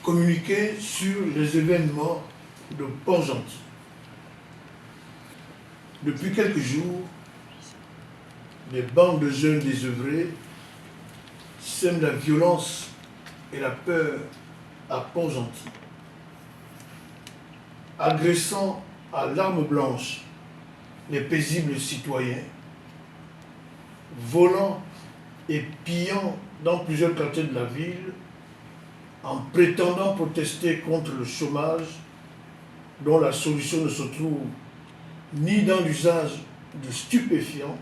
communiquer sur les événements de Port-Gentil. Depuis quelques jours, des bandes de jeunes désœuvrés sèment la violence et la peur à Port-Gentil, agressant à l'arme blanche les paisibles citoyens, volant et pillant dans plusieurs quartiers de la ville en prétendant protester contre le chômage dont la solution ne se trouve ni dans l'usage de stupéfiants,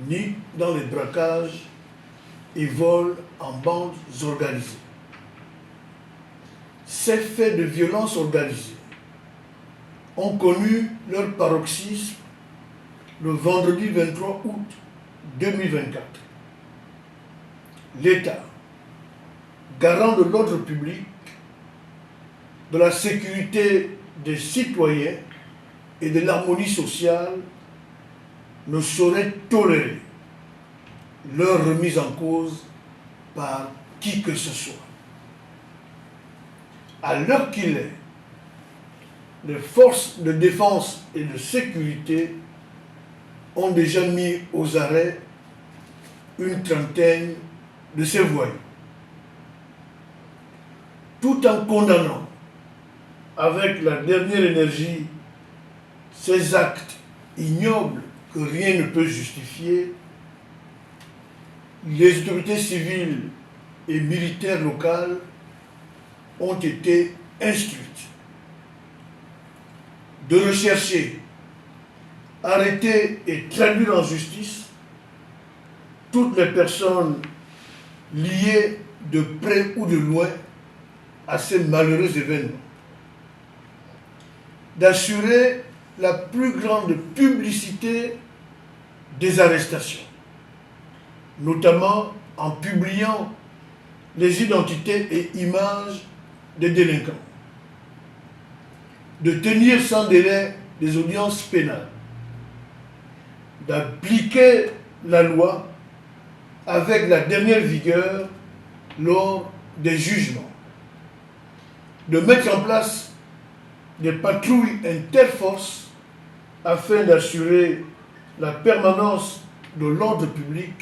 ni dans les braquages et vols en bandes organisées. Ces faits de violence organisée ont connu leur paroxysme le vendredi 23 août 2024. L'État, garant de l'ordre public, de la sécurité des citoyens et de l'harmonie sociale, ne saurait tolérer leur remise en cause par qui que ce soit. À l'heure qu'il est, les forces de défense et de sécurité ont déjà mis aux arrêts une trentaine de ces voyous. Tout en condamnant avec la dernière énergie ces actes ignobles que rien ne peut justifier, les autorités civiles et militaires locales ont été instruites de rechercher, arrêter et traduire en justice toutes les personnes liées de près ou de loin à ces malheureux événements, d'assurer la plus grande publicité des arrestations, notamment en publiant les identités et images des délinquants, de tenir sans délai des audiences pénales, d'appliquer la loi avec la dernière vigueur lors des jugements, de mettre en place des patrouilles interforces afin d'assurer la permanence de l'ordre public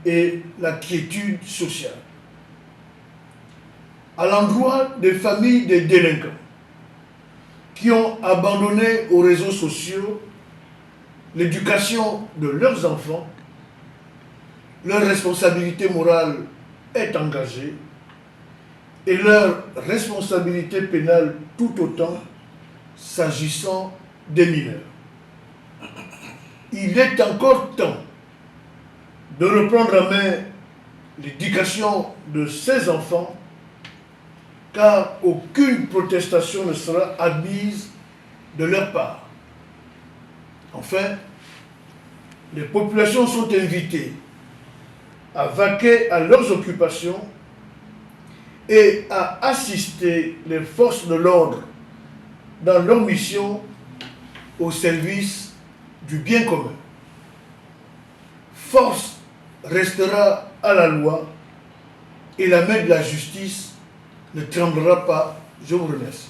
et la quiétude sociale. À l'endroit des familles des délinquants qui ont abandonné aux réseaux sociaux l'éducation de leurs enfants, leur responsabilité morale est engagée et leur responsabilité pénale tout autant s'agissant des mineurs. Il est encore temps de reprendre en main l'éducation de ces enfants, car aucune protestation ne sera admise de leur part. Enfin, les populations sont invitées à vaquer à leurs occupations et à assister les forces de l'ordre dans leur mission au service du bien commun. Force restera à la loi et la main de la justice ne tremblera pas. Je vous remercie.